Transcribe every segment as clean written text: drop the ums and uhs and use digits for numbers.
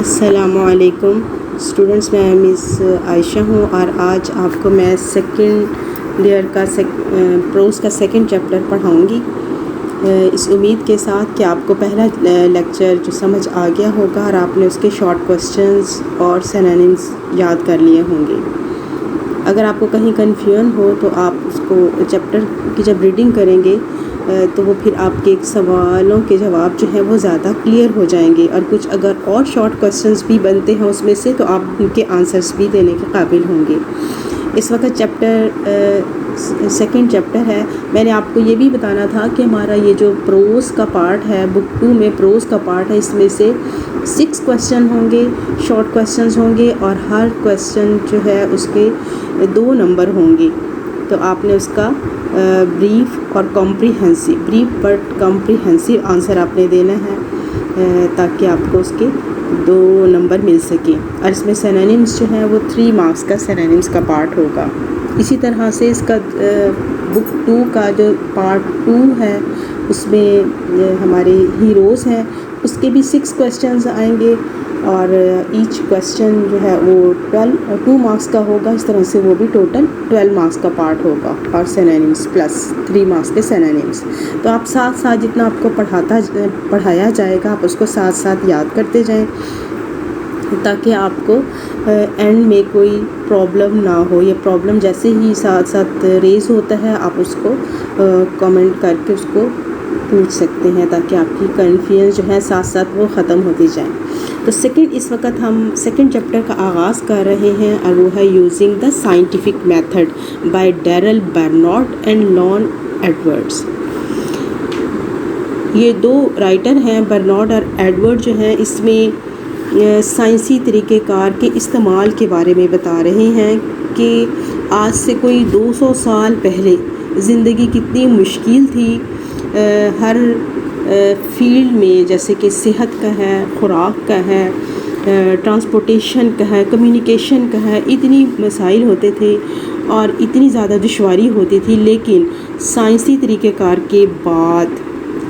السلام علیکم اسٹوڈنٹس، میں مس عائشہ ہوں اور آج آپ کو میں سیکنڈ لیئر کا پروز کا سیکنڈ چیپٹر پڑھاؤں گی، اس امید کے ساتھ کہ آپ کو پہلا لیکچر جو سمجھ آ گیا ہوگا اور آپ نے اس کے شارٹ کوسچنز اور سینونیمز یاد کر لیے ہوں گے۔ اگر آپ کو کہیں کنفیوژن ہو تو آپ اس کو چیپٹر کی جب ریڈنگ کریں گے تو وہ پھر آپ کے سوالوں کے جواب جو ہیں وہ زیادہ کلیئر ہو جائیں گے، اور کچھ اگر اور شارٹ کوسچنز بھی بنتے ہیں اس میں سے تو آپ ان کے آنسرس بھی دینے کے قابل ہوں گے۔ اس وقت سیکنڈ چیپٹر ہے۔ میں نے آپ کو یہ بھی بتانا تھا کہ ہمارا یہ جو پروز کا پارٹ ہے، بک 2 میں پروز کا پارٹ ہے، اس میں سے 6 کوسچن ہوں گے، شارٹ کوسچنز ہوں گے، اور ہر کوسچن جو ہے اس کے 2 نمبر ہوں گے۔ تو آپ نے اس کا بریف اور بریف بٹ کمپریہنسو آنسر آپ نے دینا ہے تاکہ آپ کو اس کے 2 نمبر مل سکیں، اور اس میں سینونیمز جو ہیں وہ 3 مارکس کا سینونیمز کا پارٹ ہوگا۔ اسی طرح سے اس کا بک 2 کا جو پارٹ 2 ہے اس میں ہمارے ہیروز ہیں، اس کے بھی 6 کوسچنز آئیں گے، اور ایچ کوسچن جو ہے وہ 2 مارکس کا ہوگا۔ اس طرح سے وہ بھی ٹوٹل 12 مارکس کا پارٹ ہوگا، اور سینونیمز پلس 3 مارکس کے سینونیمز۔ تو آپ ساتھ ساتھ جتنا آپ کو پڑھایا جائے گا آپ اس کو ساتھ ساتھ یاد کرتے جائیں تاکہ آپ کو اینڈ میں کوئی پرابلم نہ ہو۔ یہ پرابلم جیسے ہی ساتھ ساتھ ریز ہوتا ہے آپ اس کو کمنٹ کر کے اس کو پوچھ سکتے ہیں تاکہ آپ کی کنفیوژن جو ہے ساتھ ساتھ وہ ختم ہوتی جائیں۔ تو اس وقت ہم سیکنڈ چیپٹر کا آغاز کر رہے ہیں، اور وہ ہے using the scientific method by Darrel Barnard and Lon Edwards. یہ 2 رائٹر ہیں، برنارڈ اور ایڈورڈ جو ہیں، اس میں سائنسی طریقہ کار کے استعمال کے بارے میں بتا رہے ہیں کہ آج سے کوئی 200 سال پہلے زندگی کتنی مشکل تھی، ہر فیلڈ میں، جیسے کہ صحت کا ہے، خوراک کا ہے، ٹرانسپورٹیشن کا ہے، کمیونیکیشن کا ہے، اتنی مسائل ہوتے تھے اور اتنی زیادہ دشواری ہوتی تھی، لیکن سائنسی طریقہ کار کے بعد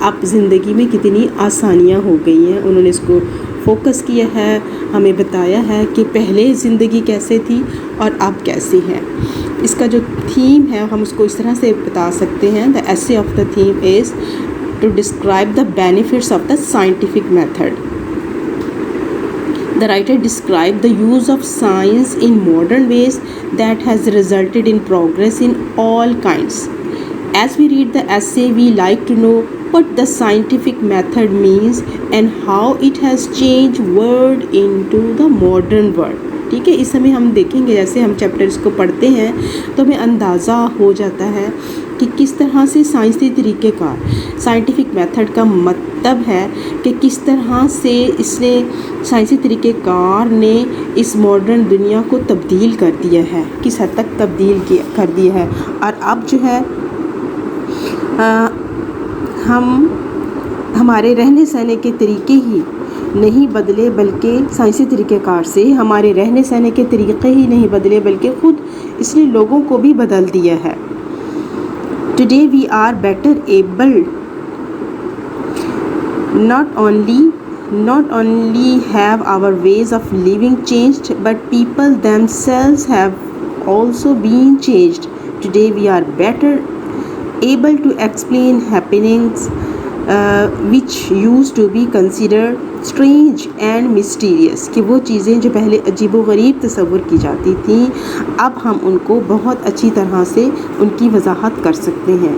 اب زندگی میں کتنی آسانیاں ہو گئی ہیں۔ انہوں نے اس کو فوکس کیا ہے، ہمیں بتایا ہے کہ پہلے زندگی کیسے تھی اور اب کیسی ہے۔ اس کا جو تھیم ہے ہم اس کو اس طرح سے بتا سکتے ہیں، the essay of the theme is to describe the benefits of the scientific method. The writer described the use of science in modern ways that has resulted in progress in all kinds. As we read the essay, we like to know what the scientific method means and how it has changed world into the modern world. ٹھیک ہے، اس سمے ہم دیکھیں گے، جیسے ہم chapters کو پڑھتے ہیں تو ہمیں اندازہ ہو جاتا ہے کہ کس طرح سے سائنسی طریقہ کار، سائنٹیفک میتھڈ کا مطلب ہے کہ کس طرح سے اس نے سائنسی طریقہ کار نے اس ماڈرن دنیا کو تبدیل کر دیا ہے، کس حد تک تبدیل کر دیا ہے، اور اب جو ہے ہمارے رہنے سہنے کے طریقے ہی نہیں بدلے، بلکہ سائنسی طریقہ کار سے ہمارے رہنے سہنے کے طریقے ہی نہیں بدلے بلکہ خود اس نے لوگوں کو بھی بدل دیا ہے۔ Today we are better able not only have our ways of living changed, but people themselves have also been changed. Today we are better able to explain happenings which used to be considered strange and mysterious، کہ وہ چیزیں جو پہلے عجیب و غریب تصور کی جاتی تھیں اب ہم ان کو بہت اچھی طرح سے ان کی وضاحت کر سکتے ہیں۔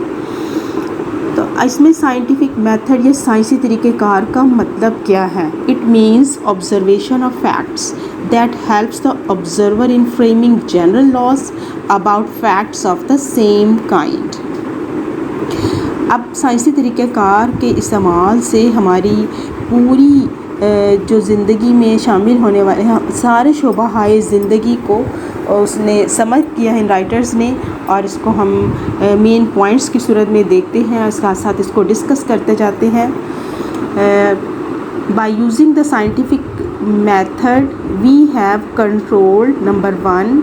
تو اس میں سائنٹیفک میتھڈ یا سائنسی طریقہ کار کا مطلب کیا ہے؟ It means observation of facts that helps the observer in framing general laws about facts of the same kind. اب سائنسی طریقہ کار کے استعمال سے ہماری پوری جو زندگی میں شامل ہونے والے ہیں سارے شعبہ زندگی کو اس نے سمجھ کیا ہے ان رائٹرز نے، اور اس کو ہم مین پوائنٹس کی صورت میں دیکھتے ہیں اور ساتھ ساتھ اس کو ڈسکس کرتے جاتے ہیں۔ By using the scientific method we have controlled number 1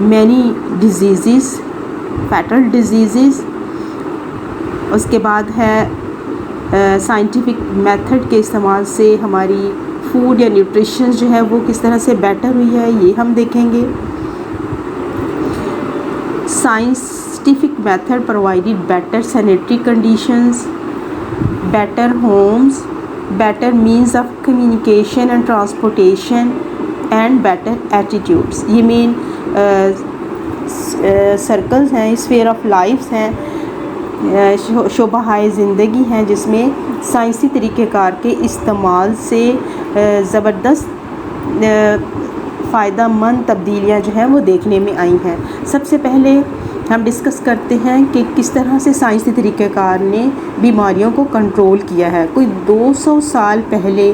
many diseases, fatal diseases. اس کے بعد ہے سائنٹیفک میتھڈ کے استعمال سے ہماری فوڈ یا نیوٹریشن جو ہے وہ کس طرح سے بیٹر ہوئی ہے یہ ہم دیکھیں گے. Scientific method provided better sanitary conditions, better homes, better means of communication and transportation, and better attitudes. یہ مین سرکلز ہیں, اسفیئر آف لائفس ہیں, شعبۂ زندگی ہیں جس میں سائنسی طریقہ کار کے استعمال سے زبردست فائدہ مند تبدیلیاں جو ہیں وہ دیکھنے میں آئی ہیں. سب سے پہلے ہم ڈسکس کرتے ہیں کہ کس طرح سے سائنسی طریقہ کار نے بیماریوں کو کنٹرول کیا ہے. کوئی 200 سال پہلے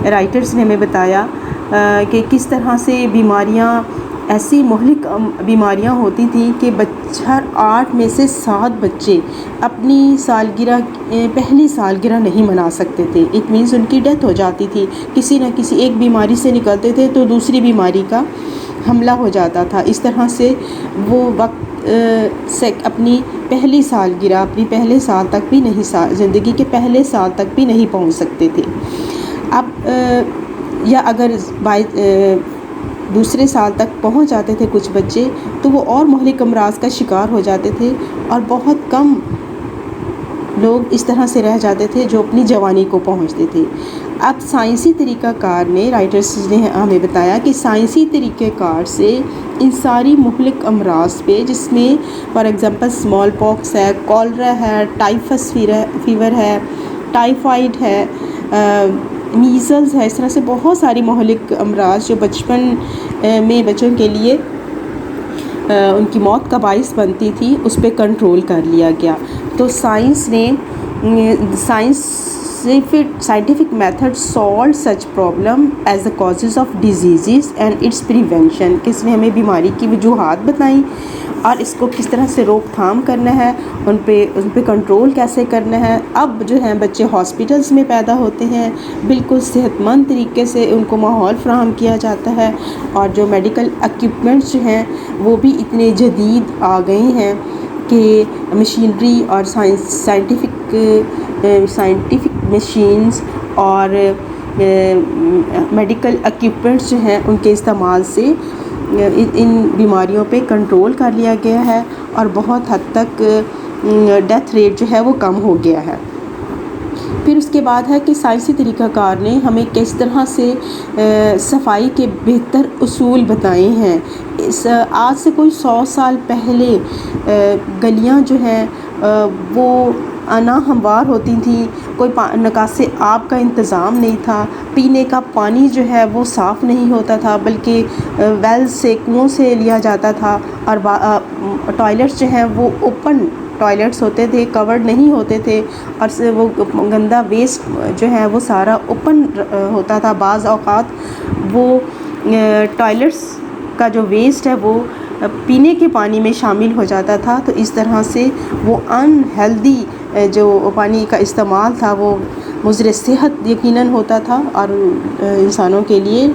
رائٹرز نے ہمیں بتایا کہ کس طرح سے بیماریاں ایسی مہلک بیماریاں ہوتی تھیں کہ ہر 8 میں سے 7 بچے اپنی پہلی سالگرہ نہیں منا سکتے تھے. اٹ مینس ان کی ڈیتھ ہو جاتی تھی, کسی نہ کسی ایک بیماری سے نکلتے تھے تو دوسری بیماری کا حملہ ہو جاتا تھا. اس طرح سے وہ وقت سے اپنی پہلی سالگرہ اپنی پہلے سال تک بھی نہیں زندگی کے پہلے سال تک بھی نہیں پہنچ سکتے تھے. اب یا اگر دوسرے سال تک پہنچ جاتے تھے کچھ بچے تو وہ اور مہلک امراض کا شکار ہو جاتے تھے, اور بہت کم لوگ اس طرح سے رہ جاتے تھے جو اپنی جوانی کو پہنچتے تھے. اب سائنسی طریقہ کار نے رائٹرز نے ہمیں بتایا کہ سائنسی طریقہ کار سے ان ساری مہلک امراض پہ, جس میں فار ایگزامپل اسمال پاکس ہے, کولرا ہے, ٹائفس فیور ہے, ٹائیفائڈ ہے, میزلز ہے, اس طرح سے بہت ساری مہلک امراض جو بچپن میں بچوں کے لیے ان کی موت کا باعث بنتی تھی, اس پہ کنٹرول کر لیا گیا. تو scientific method solved such problem as the causes of diseases and its prevention. کس نے ہمیں بیماری کی وجوہات بتائیں اور اس کو کس طرح سے روک تھام کرنا ہے, ان پہ کنٹرول کیسے کرنا ہے. اب جو ہیں بچے ہاسپٹلس میں پیدا ہوتے ہیں, بالکل صحت مند طریقے سے ان کو ماحول فراہم کیا جاتا ہے, اور جو میڈیکل ایکوپمنٹس جو ہیں وہ بھی اتنے جدید آ گئے ہیں کہ مشینری اور سائنٹیفک مشینز اور میڈیکل ایکوپمنٹس جو ہیں ان کے استعمال سے ان بیماریوں پہ کنٹرول کر لیا گیا ہے, اور بہت حد تک ڈیتھ ریٹ جو ہے وہ کم ہو گیا ہے. پھر اس کے بعد ہے کہ سائنسی طریقہ کار نے ہمیں کس طرح سے صفائی کے بہتر اصول بتائے ہیں. آج سے کوئی 100 سال پہلے گلیاں جو ہیں وہ ناہموار ہوتی تھیں, کوئی نکاس آب کا انتظام نہیں تھا, پینے کا پانی جو ہے وہ صاف نہیں ہوتا تھا بلکہ ویل سے کنویں سے لیا جاتا تھا, اور ٹوائلٹس جو ہیں وہ اوپن ٹوائلٹس ہوتے تھے, کورڈ نہیں ہوتے تھے, اور وہ گندا ویسٹ جو ہے وہ سارا اوپن ہوتا تھا. بعض اوقات وہ ٹوائلٹس کا جو ویسٹ ہے وہ پینے کے پانی میں شامل ہو جاتا تھا. تو اس طرح سے وہ ان ہیلدی جو پانی کا استعمال تھا وہ مضر صحت یقیناً ہوتا تھا اور انسانوں کے لیے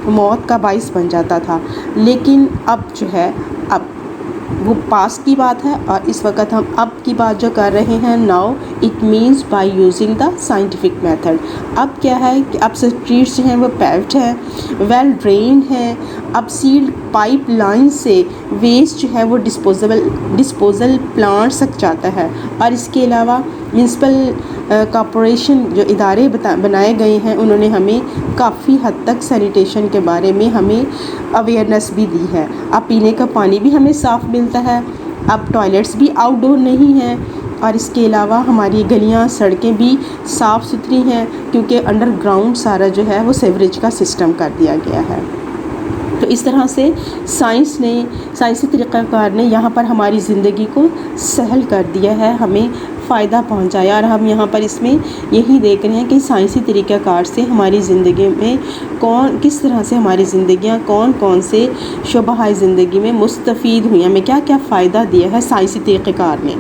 موت کا باعث بن جاتا تھا. لیکن اب جو ہے اب وہ پاسٹ کی بات ہے, اور اس وقت ہم اب کی بات جو کر رہے ہیں, now it means by using the scientific method. اب کیا ہے کہ اب اسٹریٹس جو ہیں وہ پیوڈ ہیں, ویل ڈرینڈ ہیں. اب سیلڈ پائپ لائن سے ویسٹ جو ہے وہ ڈسپوزل پلانٹس تک جاتا ہے, اور اس کے علاوہ میونسپل کارپوریشن جو ادارے بنائے گئے ہیں انہوں نے ہمیں کافی حد تک سینیٹیشن کے بارے میں ہمیں اویئرنیس بھی دی ہے. اب پینے کا پانی بھی ہمیں صاف ملتا ہے, اب ٹوائلٹس بھی آؤٹ ڈور نہیں ہیں, اور اس کے علاوہ ہماری گلیاں سڑکیں بھی صاف ستھری ہیں کیونکہ انڈر گراؤنڈ سارا جو ہے وہ سیوریج کا سسٹم کر دیا گیا ہے. تو اس طرح سے سائنسی طریقہ کار نے یہاں پر ہماری زندگی کو سہل کر دیا ہے, ہمیں فائدہ پہنچایا, اور ہم یہاں پر اس میں یہی دیکھ رہے ہیں کہ سائنسی طریقہ کار سے ہماری زندگی میں کس طرح سے ہماری زندگیاں کون سے شعبۂ زندگی میں مستفید ہوئی, ہمیں کیا کیا فائدہ دیا ہے سائنسی طریقہ کار نے.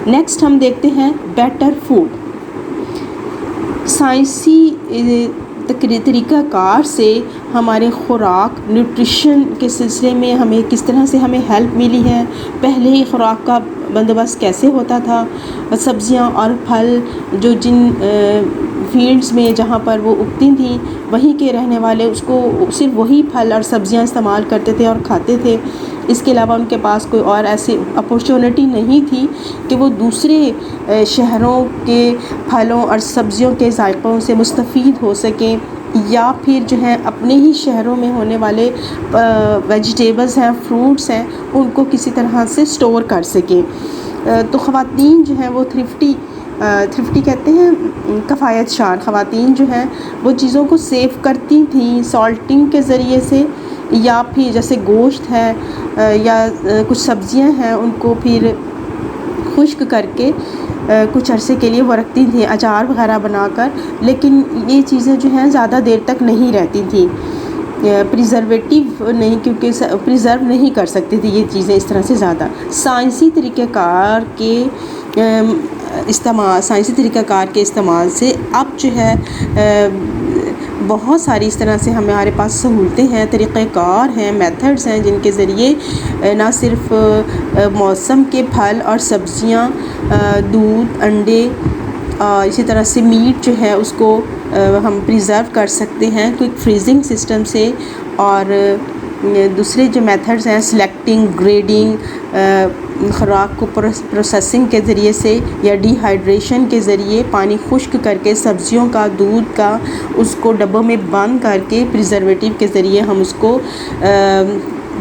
نیکسٹ ہم دیکھتے ہیں بیٹر فوڈ. سائنسی طریقہ کار سے ہمارے خوراک نیوٹریشن کے سلسلے میں ہمیں کس طرح سے ہمیں ہیلپ ملی ہے. پہلے ہی خوراک کا بندوبست کیسے ہوتا تھا, سبزیاں اور پھل جو جن فیلڈز میں جہاں پر وہ اگتی تھیں وہیں کے رہنے والے اس کو صرف وہی پھل اور سبزیاں استعمال کرتے تھے اور کھاتے تھے. اس کے علاوہ ان کے پاس کوئی اور ایسی اپورچونٹی نہیں تھی کہ وہ دوسرے شہروں کے پھلوں اور سبزیوں کے ذائقوں سے مستفید ہو سکیں یا پھر جو ہے اپنے ہی شہروں میں ہونے والے ویجیٹیبلز ہیں, فروٹس ہیں, ان کو کسی طرح سے سٹور کر سکیں. تو خواتین جو ہیں وہ تھرفٹی کہتے ہیں کفایت شار خواتین جو ہیں وہ چیزوں کو سیو کرتی تھیں سالٹنگ کے ذریعے سے, یا پھر جیسے گوشت ہے یا کچھ سبزیاں ہیں ان کو پھر خشک کر کے کچھ عرصے کے لیے وہ رکھتی تھیں اچار وغیرہ بنا کر. لیکن یہ چیزیں جو ہیں زیادہ دیر تک نہیں رہتی تھیں, پریزرویٹیو نہیں, کیونکہ پریزرو نہیں کر سکتی تھی یہ چیزیں اس طرح سے زیادہ. سائنسی طریقہ کار کے استعمال سے اب جو ہے بہت ساری اس طرح سے ہمارے پاس سہولتیں ہیں, طریقہ کار ہیں, میتھڈز ہیں جن کے ذریعے نہ صرف موسم کے پھل اور سبزیاں, دودھ, انڈے, اسی طرح سے میٹ جو ہے اس کو ہم پریزرو کر سکتے ہیں کوئک فریزنگ سسٹم سے. اور دوسرے جو میتھڈز ہیں سلیکٹنگ, گریڈنگ, خوراک کو پروسیسنگ کے ذریعے سے یا ڈی ہائیڈریشن کے ذریعے پانی خشک کر کے سبزیوں کا, دودھ کا, اس کو ڈبوں میں بند کر کے پریزرویٹیو کے ذریعے ہم اس کو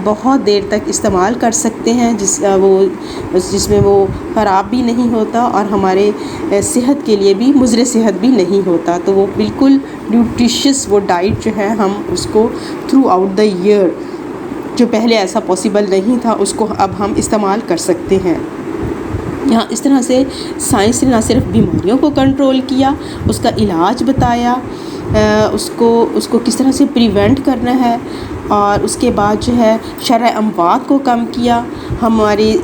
بہت دیر تک استعمال کر سکتے ہیں جس میں وہ خراب بھی نہیں ہوتا اور ہمارے صحت کے لیے بھی مضر صحت بھی نہیں ہوتا. تو وہ بالکل نیوٹریشس وہ ڈائٹ جو ہے ہم اس کو تھرو آؤٹ دا ایئر, جو پہلے ایسا پاسبل نہیں تھا, اس کو اب ہم استعمال کر سکتے ہیں. یہاں اس طرح سے سائنس نے نہ صرف بیماریوں کو کنٹرول کیا, اس کا علاج بتایا, اس کو کس طرح سے پریونٹ کرنا ہے, اور اس کے بعد جو ہے شرح اموات کو کم کیا, ہماری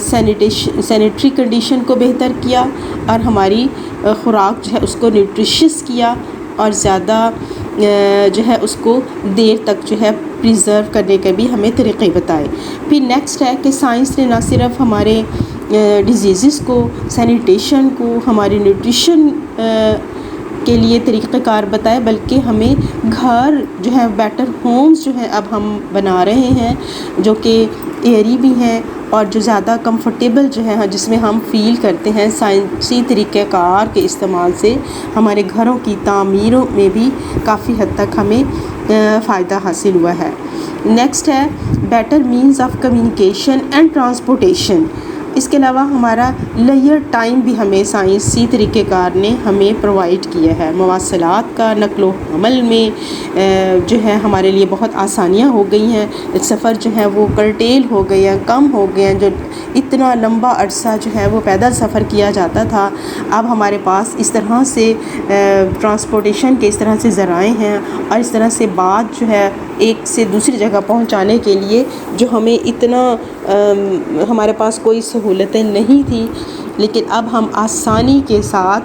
سینیٹری کنڈیشن کو بہتر کیا, اور ہماری خوراک جو ہے اس کو نیوٹریشس کیا, اور زیادہ جو ہے اس کو دیر تک جو ہے پریزرو کرنے کے بھی ہمیں طریقے بتائے. پھر نیکسٹ ہے کہ سائنس نے نہ صرف ہمارے ڈیزیزز کو, سینیٹیشن کو, ہماری نیوٹریشن کے لیے طریقہ کار بتائے, بلکہ ہمیں گھر جو ہے بیٹر ہومز جو ہیں اب ہم بنا رہے ہیں جو کہ ایئری بھی ہیں اور جو زیادہ کمفرٹیبل جو ہے جس میں ہم فیل کرتے ہیں. سائنسی طریقہ کار کے استعمال سے ہمارے گھروں کی تعمیروں میں بھی کافی حد تک ہمیں فائدہ حاصل ہوا ہے. نیکسٹ ہے better means of communication and transportation. اس کے علاوہ ہمارا لیئر ٹائم بھی ہمیں سائنسی طریقہ کار نے ہمیں پرووائڈ کیا ہے. مواصلات کا نقل و حمل میں جو ہے ہمارے لیے بہت آسانیاں ہو گئی ہیں, سفر جو ہے وہ کرٹیل ہو گئے ہیں, کم ہو گئے ہیں. جو اتنا لمبا عرصہ جو ہے وہ پیدل سفر کیا جاتا تھا, اب ہمارے پاس اس طرح سے ٹرانسپورٹیشن کے اس طرح سے ذرائع ہیں, اور اس طرح سے بات جو ہے ایک سے دوسری جگہ پہنچانے کے لیے جو ہمیں اتنا ہمارے پاس کوئی سہولتیں نہیں تھیں, لیکن اب ہم آسانی کے ساتھ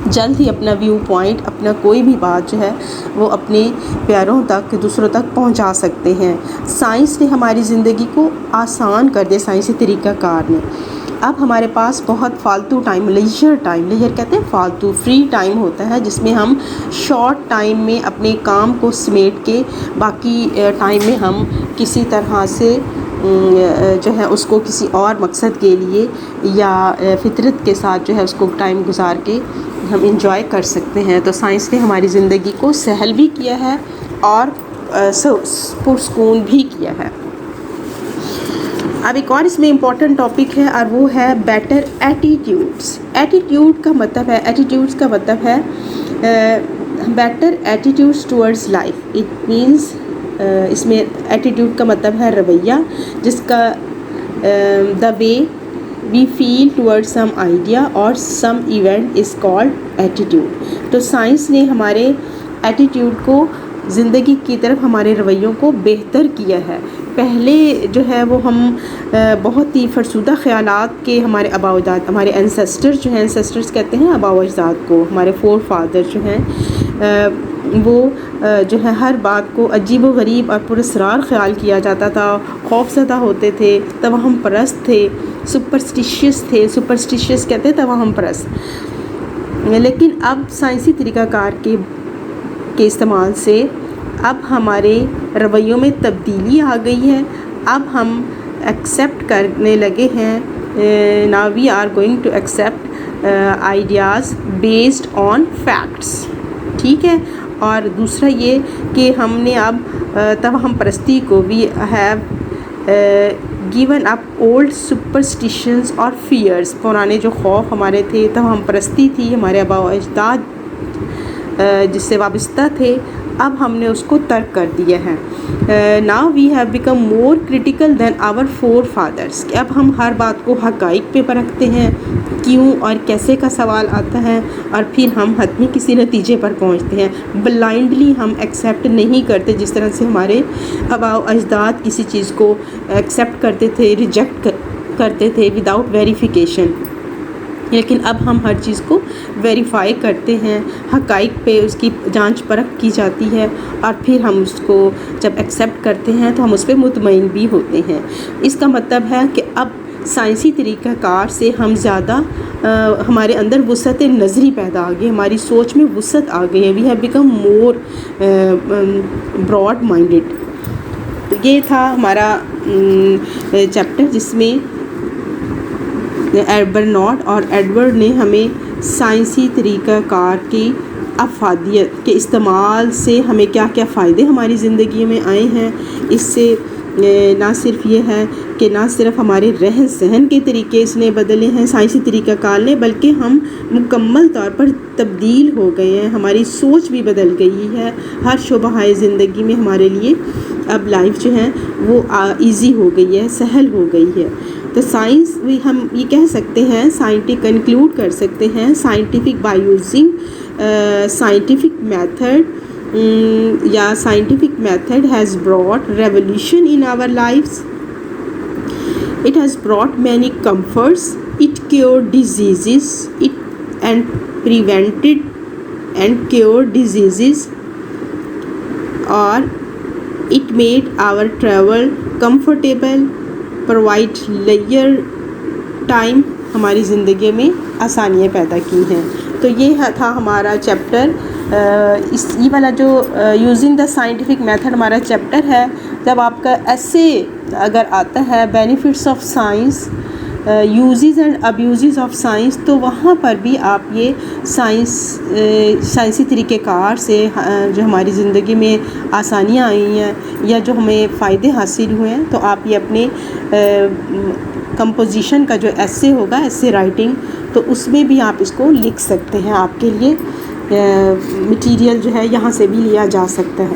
جلد ہی اپنا ویو پوائنٹ, اپنا کوئی بھی بات جو ہے وہ اپنے پیاروں تک, دوسروں تک پہنچا سکتے ہیں. سائنس نے ہماری زندگی کو آسان کر دیا, سائنسی طریقہ کار نے. اب ہمارے پاس بہت فالتو ٹائم, لیجر کہتے ہیں فالتو, فری ٹائم ہوتا ہے جس میں ہم شارٹ ٹائم میں اپنے کام کو سمیٹ کے باقی ٹائم میں ہم کسی طرح سے جو ہے اس کو کسی اور مقصد کے لیے یا فطرت کے ساتھ جو ہے اس کو ٹائم گزار کے ہم انجوائے کر سکتے ہیں. تو سائنس نے ہماری زندگی کو سہل بھی کیا ہے اور پرسکون بھی کیا ہے. اب ایک اور اس میں امپورٹنٹ ٹاپک ہے, اور وہ ہے بیٹر ایٹیٹیوڈس. ایٹیٹیوڈس کا مطلب ہے better attitudes towards life. It means اس میں ایٹیٹیوڈ کا مطلب ہے رویہ, جس کا دا وے وی فیل ٹورڈ سم آئیڈیا اور some event is called attitude. تو سائنس نے ہمارے ایٹیٹیوڈ کو, زندگی کی طرف ہمارے رویوں کو بہتر کیا ہے. پہلے جو ہے وہ ہم بہت ہی فرسودہ خیالات کے, ہمارے آباء و اجداد, ہمارے اینسیسٹرز جو ہیں, اینسیسٹرز کہتے ہیں آباء و اجداد کو, ہمارے فور فادر جو ہیں وہ جو ہے ہر بات کو عجیب و غریب اور پراسرار خیال کیا جاتا تھا, خوف زدہ ہوتے تھے, توہم پرست تھے, سپرسٹیشیس کہتے ہیں توہم پرست. لیکن اب سائنسی طریقہ کار کے استعمال سے اب ہمارے رویوں میں تبدیلی آ گئی ہے. اب ہم ایکسیپٹ کرنے لگے ہیں. Now we are going to accept ideas based on facts. ٹھیک ہے. اور دوسرا یہ کہ ہم نے اب توہم پرستی کو we have given up old superstitions اور فیئرس. پرانے جو خوف ہمارے تھے، توہم پرستی تھی، ہمارے آباء و اجداد جس سے وابستہ تھے، اب ہم نے اس کو ترک کر دیا ہے. Now we have become more critical than our forefathers. کہ اب ہم ہر بات کو حقائق پہ پرکھتے ہیں، کیوں اور کیسے کا سوال آتا ہے، اور پھر ہم حتمی کسی نتیجے پر پہنچتے ہیں. بلائنڈلی ہم ایکسیپٹ نہیں کرتے جس طرح سے ہمارے آباء و اجداد کسی چیز کو ایکسیپٹ کرتے تھے، ریجیکٹ کرتے تھے وداؤٹ ویریفیکیشن. لیکن اب ہم ہر چیز کو ویریفائی کرتے ہیں، حقائق پہ اس کی جانچ پرکھ کی جاتی ہے، اور پھر ہم اس کو جب ایکسیپٹ کرتے ہیں تو ہم اس پہ مطمئن بھی ہوتے ہیں. اس کا مطلب ہے کہ اب سائنسی طریقہ کار سے ہم زیادہ ہمارے اندر وسعت نظری پیدا آ گئی، ہماری سوچ میں وسعت آ گئی ہے. We have become more broad minded. تو یہ تھا ہمارا چیپٹر جس میں برنارڈ اور ایڈورڈ نے ہمیں سائنسی طریقہ کار کی افادیت کے استعمال سے ہمیں کیا کیا فائدے ہماری زندگی میں آئے ہیں. اس سے نہ صرف یہ ہے کہ نہ صرف ہمارے رہن سہن کے طریقے اس نے بدلے ہیں سائنسی طریقہ کار نے، بلکہ ہم مکمل طور پر تبدیل ہو گئے ہیں. ہماری سوچ بھی بدل گئی ہے. ہر شعبہ زندگی میں ہمارے لیے اب لائف جو ہے وہ ایزی ہو گئی ہے، سہل ہو گئی ہے. تو سائنس بھی ہم یہ کہہ سکتے ہیں، کنکلوڈ کر سکتے ہیں scientific by using scientific method یا scientific method has brought revolution in our lives. It has brought many comforts. It cure diseases and prevented and cure diseases. اور it made our travel comfortable, provide لیئر time. ہماری زندگی میں آسانیاں پیدا کی ہیں. تو یہ تھا ہمارا چیپٹر. یہ والا جو یوزنگ دا سائنٹیفک میتھڈ ہمارا چیپٹر ہے. جب آپ کا ایسے اگر آتا ہے benefits of science, uses and abuses of science, تو وہاں پر بھی آپ یہ سائنسی طریقہ کار سے جو ہماری زندگی میں آسانیاں آئی ہیں یا جو ہمیں فائدے حاصل ہوئے ہیں، تو آپ یہ اپنے کمپوزیشن کا جو ایسے ہوگا، ایسے رائٹنگ، تو اس میں بھی آپ اس کو لکھ سکتے ہیں. آپ کے لیے مٹیریل جو ہے یہاں سے بھی لیا جا سکتا ہے.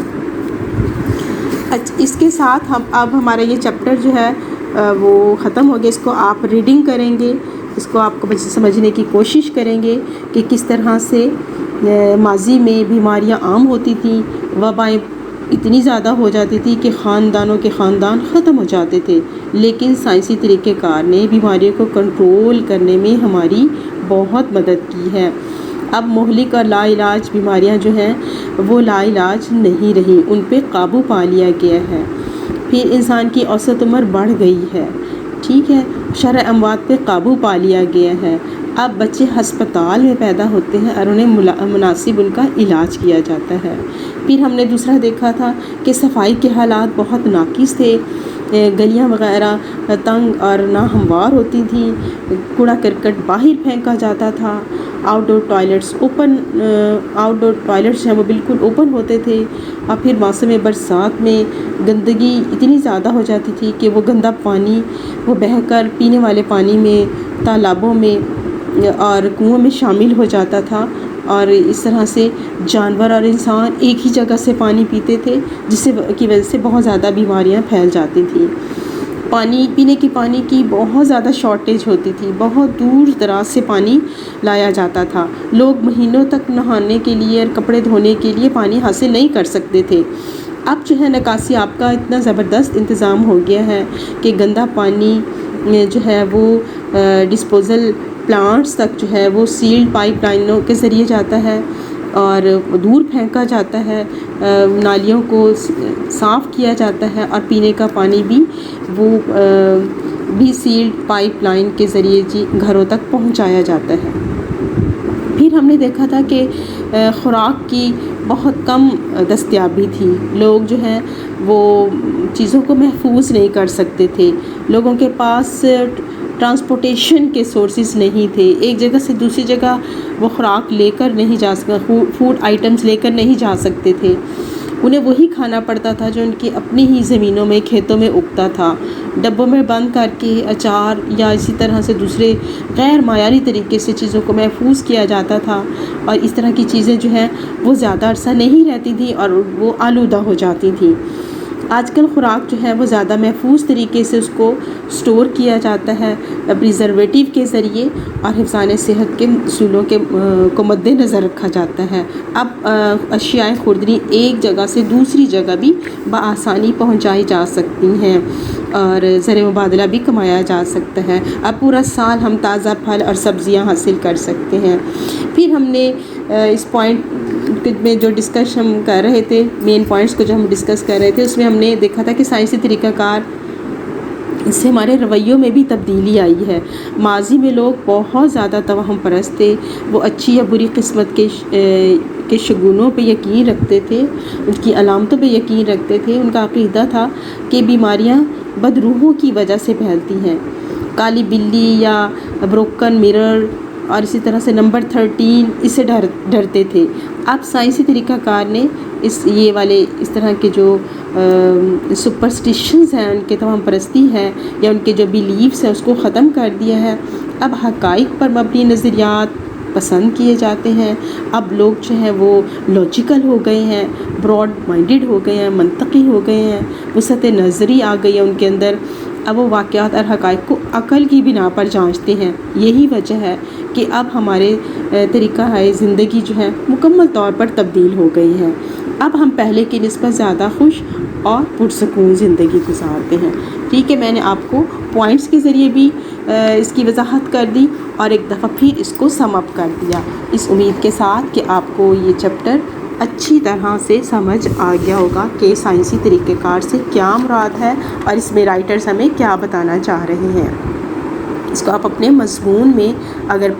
اچھا، اس کے ساتھ اب ہمارا یہ چیپٹر جو ہے وہ ختم ہو گیا. اس کو آپ ریڈنگ کریں گے، اس کو آپ کو سمجھنے کی کوشش کریں گے کہ کس طرح سے ماضی میں بیماریاں عام ہوتی تھیں، وبائیں اتنی زیادہ ہو جاتی تھی کہ خاندانوں کے خاندان ختم ہو جاتے تھے. لیکن سائنسی طریقہ کار نے بیماریوں کو کنٹرول کرنے میں ہماری بہت مدد کی ہے. اب مہلک اور لا علاج بیماریاں جو ہیں وہ لا علاج نہیں رہیں، ان پہ قابو پا لیا گیا ہے. پھر انسان کی اوسط عمر بڑھ گئی ہے. ٹھیک ہے. شرح اموات پہ قابو پا لیا گیا ہے. اب بچے ہسپتال میں پیدا ہوتے ہیں اور انہیں مناسب ان کا علاج کیا جاتا ہے. پھر ہم نے دوسرا دیکھا تھا کہ صفائی کے حالات بہت ناقص تھے. گلیاں وغیرہ تنگ اور ناہموار ہوتی تھیں. کوڑا کرکٹ باہر پھینکا جاتا تھا. آؤٹ ڈور ٹوائلٹس ہیں وہ بالکل اوپن ہوتے تھے. اور پھر موسم برسات میں گندگی اتنی زیادہ ہو جاتی تھی کہ وہ گندا پانی وہ بہہ کر پینے والے پانی میں، تالابوں میں اور کنوؤں میں شامل ہو جاتا تھا. اور اس طرح سے جانور اور انسان ایک ہی جگہ سے پانی پیتے تھے، جس کی وجہ سے بہت زیادہ بیماریاں پھیل جاتی تھیں. پینے کی پانی کی بہت زیادہ شارٹیج ہوتی تھی. بہت دور دراز سے پانی لایا جاتا تھا. لوگ مہینوں تک نہانے کے لیے اور کپڑے دھونے کے لیے پانی حاصل نہیں کر سکتے تھے. اب جو ہے نکاسی آپ کا اتنا زبردست انتظام ہو گیا ہے کہ گندا پانی جو ہے وہ ڈسپوزل پلانٹس تک جو ہے وہ سیلڈ پائپ لائنوں کے ذریعے جاتا ہے اور دور پھینکا جاتا ہے. نالیوں کو صاف کیا جاتا ہے اور پینے کا پانی بھی وہ بھی سیلڈ پائپ لائن کے ذریعے گھروں تک پہنچایا جاتا ہے. پھر پھر ہم نے دیکھا تھا کہ خوراک کی بہت کم دستیابی تھی. لوگ جو ہیں وہ چیزوں کو محفوظ نہیں کر سکتے تھے. لوگوں کے پاس ٹرانسپورٹیشن کے سورسز نہیں تھے. ایک جگہ سے دوسری جگہ وہ خوراک لے کر نہیں جا سکتے، فوڈ آئٹمس لے کر نہیں جا سکتے تھے. انہیں وہی کھانا پڑتا تھا جو ان کی اپنی ہی زمینوں میں، کھیتوں میں اگتا تھا. ڈبوں میں بند کر کے اچار یا اسی طرح سے دوسرے غیر معیاری طریقے سے چیزوں کو محفوظ کیا جاتا تھا، اور اس طرح کی چیزیں جو ہیں وہ زیادہ عرصہ نہیں رہتی تھیں اور وہ آلودہ ہو جاتی تھیں. آج کل خوراک جو ہے وہ زیادہ محفوظ طریقے سے اس کو سٹور کیا جاتا ہے پریزرویٹیو کے ذریعے، اور حفظان صحت کے اصولوں کو مد نظر رکھا جاتا ہے. اب اشیاء خوردنی ایک جگہ سے دوسری جگہ بھی بآسانی پہنچائی جا سکتی ہیں اور زر مبادلہ بھی کمایا جا سکتا ہے. اب پورا سال ہم تازہ پھل اور سبزیاں حاصل کر سکتے ہیں. پھر ہم نے اس پوائنٹ میں جو ڈسکس ہم کر رہے تھے، مین پوائنٹس کو جو ہم ڈسکس کر رہے تھے، اس میں ہم نے دیکھا تھا کہ سائنسی طریقہ کار اس سے ہمارے رویوں میں بھی تبدیلی آئی ہے. ماضی میں لوگ بہت زیادہ توہم پرست تھے. وہ اچھی یا بری قسمت کے شگونوں پہ یقین رکھتے تھے، ان کی علامتوں پہ یقین رکھتے تھے. ان کا عقیدہ تھا کہ بیماریاں بدروحوں کی وجہ سے پھیلتی ہیں. کالی بلی یا بروکن مرر اور اسی طرح سے نمبر 13 اس سے ڈرتے تھے. اب سائنسی طریقہ کار نے اس طرح کے جو سپرسٹیشنز ہیں، ان کے توہم پرستی ہے یا ان کے جو بیلیفس ہیں، اس کو ختم کر دیا ہے. اب حقائق پر مبنی نظریات پسند کیے جاتے ہیں. اب لوگ جو ہیں وہ لاجیکل ہو گئے ہیں، براڈ مائنڈڈ ہو گئے ہیں، منطقی ہو گئے ہیں، وسعت نظری آ گئی ہے ان کے اندر. اب وہ واقعات اور حقائق کو عقل کی بنا پر جانچتے ہیں. یہی وجہ ہے کہ اب ہمارے طریقہ ہے زندگی جو ہے مکمل طور پر تبدیل ہو گئی ہے. اب ہم پہلے کی نسبت زیادہ خوش اور پرسکون زندگی گزارتے ہیں. ٹھیک ہے، میں نے آپ کو پوائنٹس کے ذریعے بھی اس کی وضاحت کر دی اور ایک دفعہ پھر اس کو سم اپ کر دیا، اس امید کے ساتھ کہ آپ کو یہ چیپٹر اچھی طرح سے سمجھ آ گیا ہوگا کہ سائنسی طریقہ کار سے کیا مراد ہے اور اس میں رائٹرز ہمیں کیا بتانا چاہ رہے ہیں. اس کو آپ اپنے مضمون میں، اگر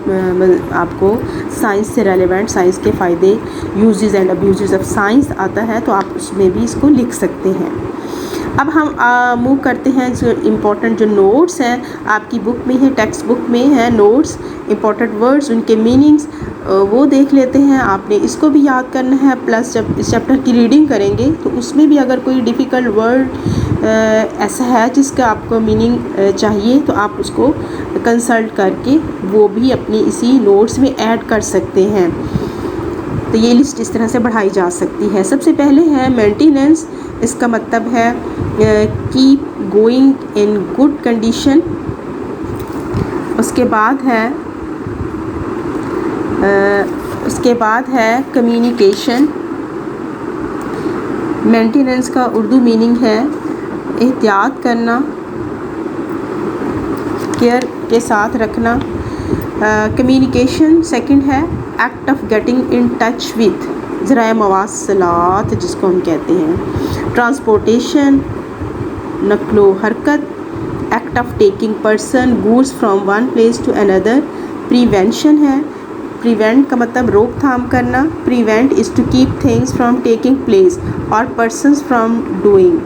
آپ کو سائنس سے ریلیونٹ، سائنس کے فائدے، uses and abuses of science آتا ہے تو آپ اس میں بھی اس کو لکھ سکتے ہیں. اب ہم موو کرتے ہیں جو امپورٹنٹ جو نوٹس ہیں آپ کی بک میں ہے، ٹیکسٹ بک میں ہیں نوٹس، امپورٹنٹ ورڈز، ان کے میننگز وہ دیکھ لیتے ہیں. آپ نے اس کو بھی یاد کرنا ہے، پلس جب اس چیپٹر کی ریڈنگ کریں گے تو اس میں بھی اگر کوئی ڈیفیکلٹ ورڈ ایسا ہے جس کا آپ کو میننگ چاہیے تو آپ اس کو کنسلٹ کر کے وہ بھی اپنی اسی نوٹس میں ایڈ کر سکتے ہیں. تو یہ لسٹ اس طرح سے بڑھائی جا سکتی ہے. سب سے پہلے ہے مینٹیننس، اس کا مطلب ہے keep going in good condition. اس کے بعد ہے کمیونیکیشن. مینٹیننس کا اردو میننگ ہے احتیاط کرنا، کیئر کے ساتھ رکھنا. کمیونیکیشن سیکنڈ ہے act of getting in touch with, ذرائع مواصلات جس کو ہم کہتے ہیں. ٹرانسپورٹیشن نقل و حرکت، act of taking person goods from one place to another. Prevention ہے، پریونٹ کا مطلب روک تھام کرنا. Prevent is to keep things from taking place اور persons from doing.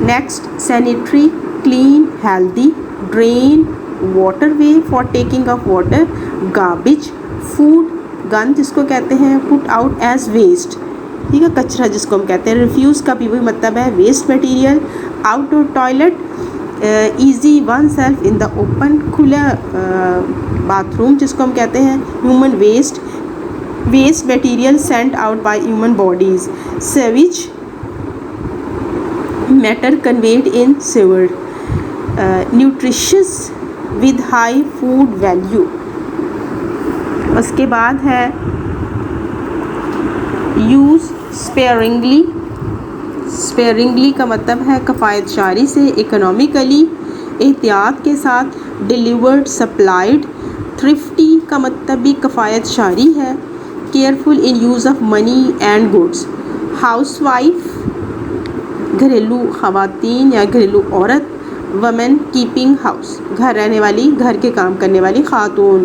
Next sanitary, clean healthy. Drain water way for taking off water. Garbage food, گند جس کو کہتے ہیں. پٹ آؤٹ ایز ویسٹ، ٹھیک ہے، کچرا جس کو ہم کہتے ہیں. ریفیوز کا بھی وہی مطلب ہے waste material. Outdoor toilet, easy one self in the open, کھلا باتھ روم جس کو ہم کہتے ہیں. Human waste, waste material sent out by human bodies. Sewage, matter conveyed in sewer. Nutritious with high food value. اس کے بعد ہے یوز اسپیئرنگلی. اسپیئرنگلی کا مطلب ہے کفایت شاری سے، اکنامیکلی، احتیاط کے ساتھ. Delivered supplied. تھرفٹی کا مطلب بھی کفایت شاری ہے. Careful in use of money and goods. House wife, گھریلو خواتین یا گھریلو عورت. وومن کیپنگ ہاؤس، گھر رہنے والی، گھر کے کام کرنے والی خاتون.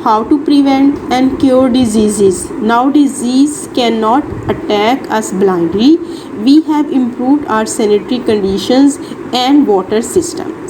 how to prevent and cure diseases. Now disease cannot attack us blindly. We have improved our sanitary conditions and water system.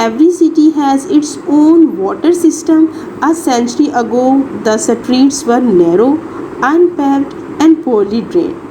every city has its own water system. A century ago the streets were narrow, unpaved and poorly drained.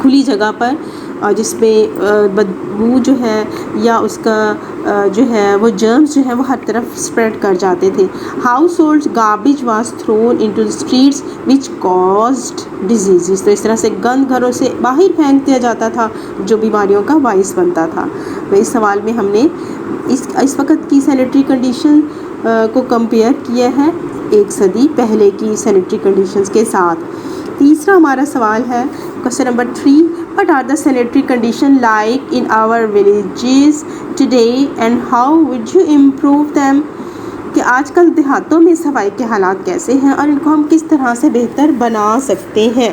کھلی جگہ پر اور جس پہ بدبو جو ہے یا اس کا جو ہے وہ جرمز جو ہے وہ ہر طرف اسپریڈ کر جاتے تھے. Household garbage was thrown into the streets which caused diseases. تو اس طرح سے گند گھروں سے باہر پھینک دیا جاتا تھا جو بیماریوں کا باعث بنتا تھا. تو اس سوال میں ہم نے اس وقت کی سینیٹری کنڈیشن کو کمپیئر کیا ہے 1 صدی پہلے کی سینیٹری کنڈیشنز کے ساتھ. تیسرا ہمارا سوال ہے question number 3. What are the sanitary conditions like in our villages today and how would you improve them? کہ آج کل دیہاتوں میں صفائی کے حالات کیسے ہیں اور ان کو ہم کس طرح سے بہتر بنا سکتے ہیں.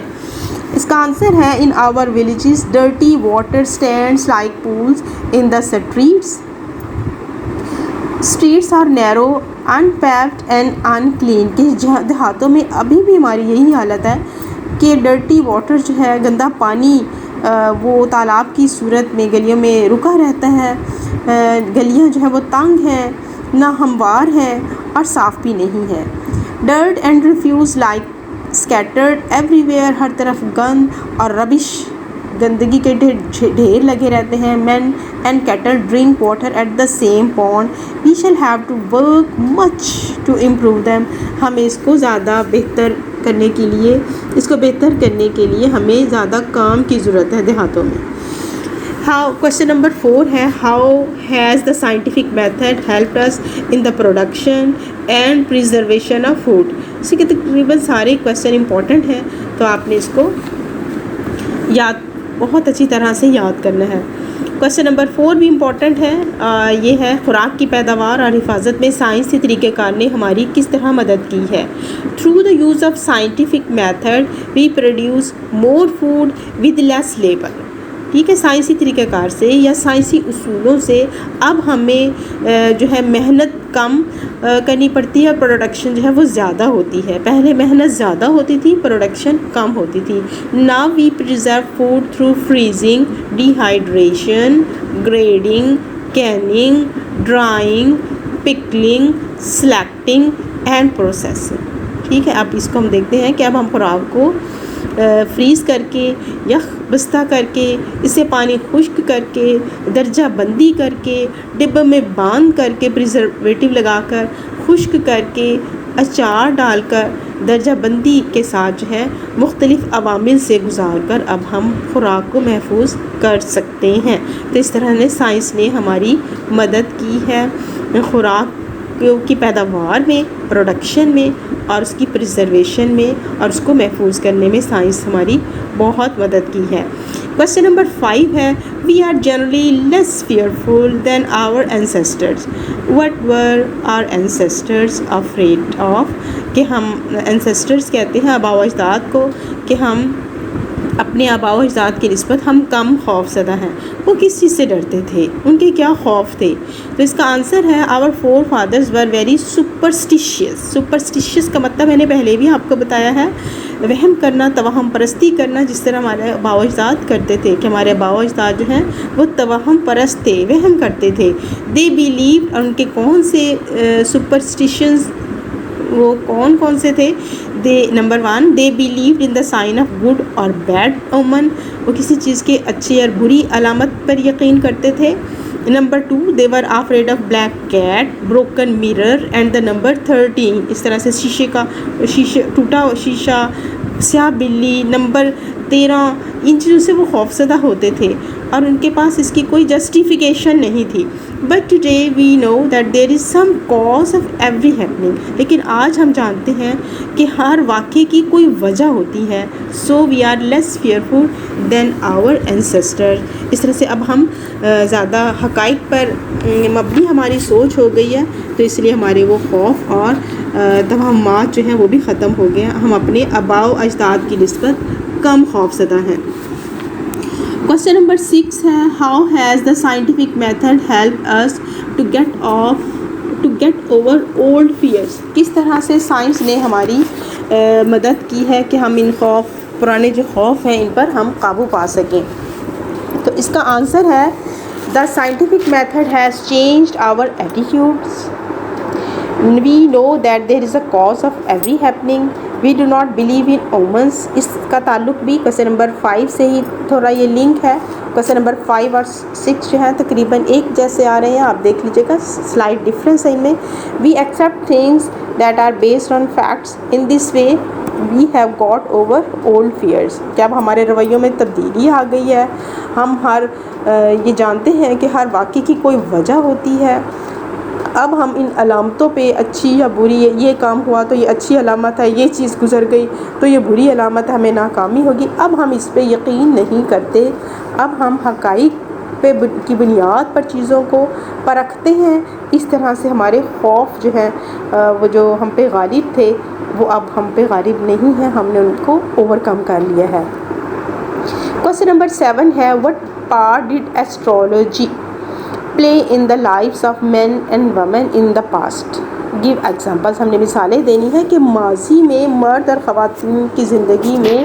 اس کا آنسر ہے in our villages dirty water stands like pools in the streets. Streets are narrow, unpaved and unclean. کہ دیہاتوں میں ابھی بھی ہماری یہی حالت ہے کہ ڈرٹی واٹر جو ہے گندا پانی وہ تالاب کی صورت میں گلیوں میں رکا رہتا ہے. گلیاں جو ہے وہ تنگ ہیں, نہ ہموار ہیں اور صاف بھی نہیں ہے. Dirt and refuse like scattered everywhere. ہر طرف گند اور ربش گندگی کے ڈھیر لگے رہتے ہیں. Man and cattle drink water at the same pond. We shall have to work much to improve them. ہمیں اس کو زیادہ بہتر کرنے کے لیے ہمیں زیادہ کام کی ضرورت ہے دیہاتوں میں. کوشچن نمبر 4 ہے how has the scientific method help us in the production and preservation of food. اس کے تقریباً سارے کوشچن امپورٹنٹ ہیں تو آپ نے اس کو بہت اچھی طرح سے یاد کرنا ہے. کوشچن نمبر 4 بھی امپورٹنٹ ہے. یہ ہے خوراک کی پیداوار اور حفاظت میں سائنسی طریقہ کار نے ہماری کس طرح مدد کی ہے. Through the use of scientific method we produce more food with less labour. ٹھیک ہے, سائنسی طریقہ کار سے یا سائنسی اصولوں سے اب ہمیں جو ہے محنت کم کرنی پڑتی ہے اور پروڈکشن جو ہے وہ زیادہ ہوتی ہے. پہلے محنت زیادہ ہوتی تھی, پروڈکشن کم ہوتی تھی. Now we preserve food through freezing, dehydration, grading, canning, drying, pickling, selecting and processing. ٹھیک ہے, اب اس کو ہم دیکھتے ہیں کہ اب ہم خوراک کو فریز کر کے, یخ بستہ کر کے, اسے پانی خشک کر کے, درجہ بندی کر کے, ڈبے میں باندھ کر کے, پریزرویٹو لگا کر, خشک کر کے, اچار ڈال کر, درجہ بندی کے ساتھ جو ہے مختلف عوامل سے گزار کر اب ہم خوراک کو محفوظ کر سکتے ہیں. تو اس طرح نے سائنس نے ہماری مدد کی ہے خوراک کی پیداوار میں, پروڈکشن میں اور اس کی پریزرویشن میں, اور اس کو محفوظ کرنے میں سائنس ہماری بہت مدد کی ہے. کوشچن نمبر 5 ہے we are generally less fearful than our ancestors. What were our ancestors afraid of. کہ ہم اینسیسٹرز کہتے ہیں آباء و اجداد کو کہ ہم اپنے آباء و اجداد کی نسبت ہم کم خوف زدہ ہیں. وہ کس چیز سے ڈرتے تھے, ان کے کیا خوف تھے؟ تو اس کا آنسر ہے our forefathers were very superstitious. Superstitious کا مطلب میں نے پہلے بھی آپ کو بتایا ہے, وہم کرنا, توہم پرستی کرنا, جس طرح ہمارے آباء و اجداد کرتے تھے کہ ہمارے آباء و اجداد جو ہیں وہ توہم پرست تھے, وہم کرتے تھے. دے بیلیو, اور ان کے کون سے سپرسٹیشنز وہ کون سے تھے؟ Number 1 they believed in the sign of good اور بیڈ اومن. وہ کسی چیز کے اچھی اور بری علامت پر یقین کرتے تھے. Number 2 they were afraid of black cat, broken mirror and the number 13. اس طرح سے ٹوٹا شیشہ, سیاہ بلی, نمبر 13, ان چیزوں سے وہ خوفزدہ ہوتے تھے اور ان کے پاس اس کی کوئی جسٹیفیکیشن نہیں تھی. But today we know that there is some cause of every happening. لیکن آج ہم جانتے ہیں کہ ہر واقعے کی کوئی وجہ ہوتی ہے. سو we are less fearful than آور اینسیسٹر. اس طرح سے اب ہم زیادہ حقائق پر مبنی ہماری سوچ ہو گئی ہے, تو اس لیے ہمارے وہ خوف اور توہمات جو ہیں وہ بھی ختم ہو گئے ہیں. ہم اپنے آباء و اجداد کی نسبت کم خوف زدہ ہیں. کوشچن نمبر 6 ہے how has the scientific method help us to get over old fears. کس طرح سے سائنس نے ہماری مدد کی ہے کہ ہم ان پرانے جو خوف ہیں ان پر ہم قابو پا سکیں. تو اس کا آنسر ہے the scientific method has changed our attitudes. We know that there is a cause of every happening. We do not believe in omens, اس کا تعلق بھی کویسچن نمبر 5 سے ہی تھوڑا یہ لنک ہے. کویسچن نمبر 5 اور 6 جو ہیں تقریباً ایک جیسے آ رہے ہیں، آپ دیکھ لیجیے گا، سلائڈ ڈفرینس ہے ان میں. We accept things that are based on facts, in this way we have got over old fears. کہ اب ہمارے رویوں میں تبدیلی آ گئی ہے، ہم یہ جانتے ہیں کہ ہر واقعے کی کوئی وجہ ہوتی ہے. اب ہم ان علامتوں پہ اچھی یا بری، یہ کام ہوا تو یہ اچھی علامت ہے، یہ چیز گزر گئی تو یہ بری علامت ہے، ہمیں ناکامی ہوگی، اب ہم اس پہ یقین نہیں کرتے. اب ہم حقائق کی بنیاد پر چیزوں کو پرکھتے ہیں. اس طرح سے ہمارے خوف جو ہیں وہ جو ہم پہ غالب تھے وہ اب ہم پہ غالب نہیں ہیں، ہم نے ان کو اوور کم کر لیا ہے. کویسچن نمبر 7 ہے what part did astrology play in the lives of men and women in the past. Give examples. ہم نے مثالیں دینی ہے کہ ماضی میں مرد اور خواتین کی زندگی میں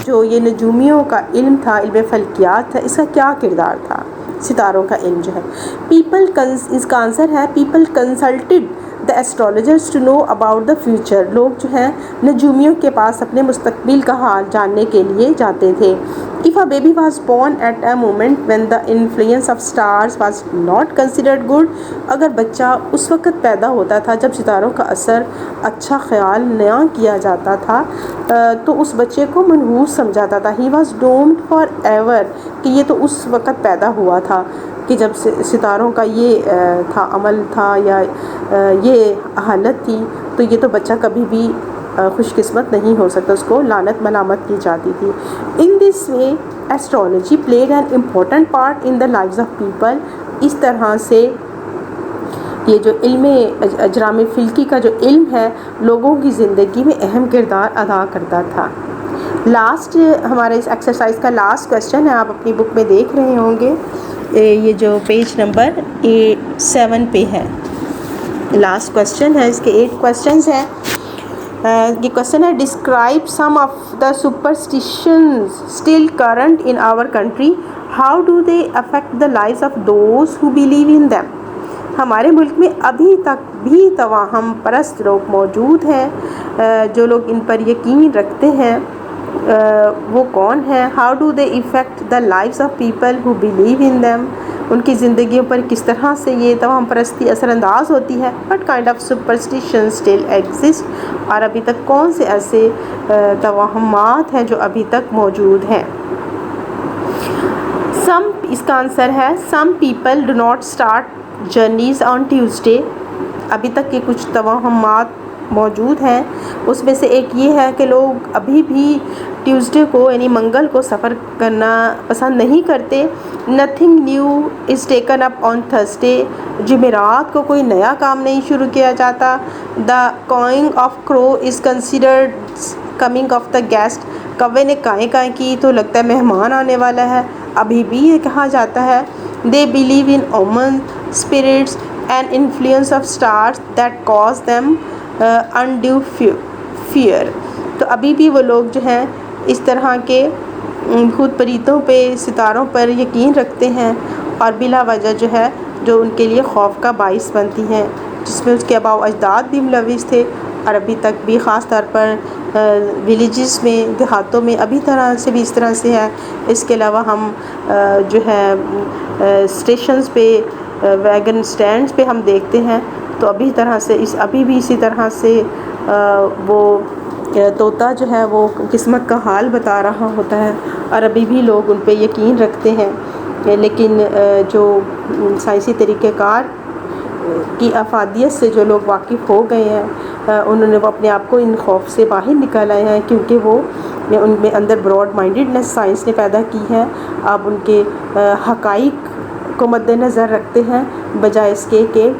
جو یہ نجومیوں کا علم تھا، علم فلکیات تھا، اس کا کیا کردار تھا. ستاروں کا علم جو ہے، اس کا آنسر ہے people consulted the astrologers to know about the future. لوگ جو ہیں نجومیوں کے پاس اپنے مستقبل کا حال جاننے کے لیے جاتے تھے. If a baby was born at a moment when the influence of stars was not considered good، اگر بچہ اس وقت پیدا ہوتا تھا جب ستاروں کا اثر اچھا خیال نہ کیا جاتا تھا تو اس بچے کو منحوس سمجھاتا تھا. He was doomed forever، کہ یہ تو اس وقت پیدا ہوا تھا کہ جب ستاروں کا یہ تھا عمل تھا یا یہ حالت تھی، تو یہ تو بچہ کبھی بھی خوش قسمت نہیں ہو سکتا، اس کو لعنت ملامت کی جاتی تھی. In this way astrology played an important part in the lives of people. اس طرح سے یہ جو علم اجرام فلکی کا جو علم ہے لوگوں کی زندگی میں اہم کردار ادا کرتا تھا. لاسٹ ہمارے اس ایکسرسائز کا لاسٹ کویسچن ہے، آپ اپنی بک میں دیکھ رہے ہوں گے، یہ جو پیج نمبر 7 پہ ہے. لاسٹ کویسچن ہے، اس کے 8 کویسچنز ہیں. یہ کویسچن ہے describe some of the superstitions still current in our country, how do they affect the lives of those who believe in them. ہمارے ملک میں ابھی تک بھی توہم پرست لوگ موجود ہیں، جو لوگ ان پر یقین رکھتے ہیں وہ کون ہیں. How do they affect the lives of people who believe in them, ان کی زندگیوں پر کس طرح سے یہ توہم پرستی اثر انداز ہوتی ہے. What kind of superstition still exist, اور ابھی تک کون سے ایسے توہمات ہیں جو ابھی تک موجود ہیں. اس کا آنسر ہے some people do not start journeys on Tuesday. ابھی تک کے کچھ توہمات موجود ہیں، اس میں سے ایک یہ ہے کہ لوگ ابھی بھی ٹیوزڈے کو یعنی منگل کو سفر کرنا پسند نہیں کرتے. Nothing new is taken up on Thursday, جمعرات کو کوئی نیا کام نہیں شروع کیا جاتا. دا کوئنگ آف کرو is considered coming of the guest, کوے نے کائیں کائیں کی تو لگتا ہے مہمان آنے والا ہے، ابھی بھی یہ کہا جاتا ہے. They believe in omen spirits and influence of stars that cause them undue fear. تو ابھی بھی وہ لوگ جو ہیں اس طرح کے خود پریتوں پہ، ستاروں پر یقین رکھتے ہیں اور بلا وجہ جو ہے جو ان کے لیے خوف کا باعث بنتی ہیں، جس میں اس کے آباء و اجداد بھی ملوث تھے اور ابھی تک بھی خاص طور پر ولیجز میں، دیہاتوں میں ابھی طرح سے بھی اس طرح سے ہے. اس کے علاوہ ہم جو ہے اسٹیشنز پہ، ویگن سٹینڈز پہ ہم دیکھتے ہیں تو ابھی بھی اسی طرح سے وہ طوطا جو ہے وہ قسمت کا حال بتا رہا ہوتا ہے اور ابھی بھی لوگ ان پہ یقین رکھتے ہیں. لیکن جو سائنسی طریقہ کار کی افادیت سے جو لوگ واقف ہو گئے ہیں انہوں نے وہ اپنے آپ کو ان خوف سے باہر نکال آئے ہیں، کیونکہ وہ ان میں اندر براڈ مائنڈیڈنس سائنس نے پیدا کی ہے. اب ان کے حقائق کو مد نظر رکھتے ہیں بجائے اس کے کہ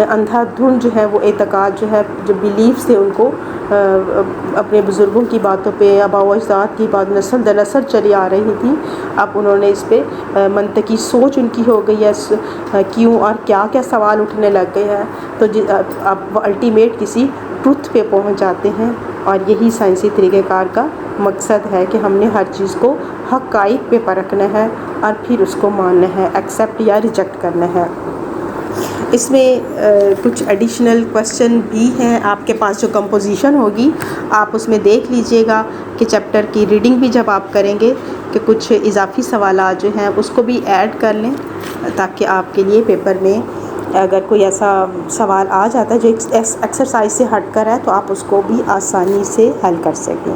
اندھا دھند جو ہے وہ اعتقاد جو ہے، جو بیلیفس تھے ان کو اپنے بزرگوں کی باتوں پہ، آباء و اجداد کی بات نسل در نسل چلی آ رہی تھی. اب انہوں نے اس پہ منطقی سوچ ان کی ہو گئی ہے، کیوں اور کیا کیا سوال اٹھنے لگ گئے ہیں، تو اب وہ الٹیمیٹ کسی ٹروتھ پہ پہنچ جاتے ہیں. اور یہی سائنسی طریقہ کار کا مقصد ہے کہ ہم نے ہر چیز کو حقائق پہ پرکھنا ہے اور پھر اس کو ماننا ہے، ایکسیپٹ یا ریجیکٹ کرنا ہے. اس میں کچھ ایڈیشنل کویسچن بھی ہیں آپ کے پاس. جو کمپوزیشن ہوگی آپ اس میں دیکھ لیجئے گا کہ چیپٹر کی ریڈنگ بھی جب آپ کریں گے کہ کچھ اضافی سوالات جو ہیں اس کو بھی ایڈ کر لیں تاکہ آپ کے لیے پیپر میں اگر کوئی ایسا سوال آ جاتا ہے جو ایکسرسائز سے ہٹ کر ہے تو آپ اس کو بھی آسانی سے حل کر سکیں.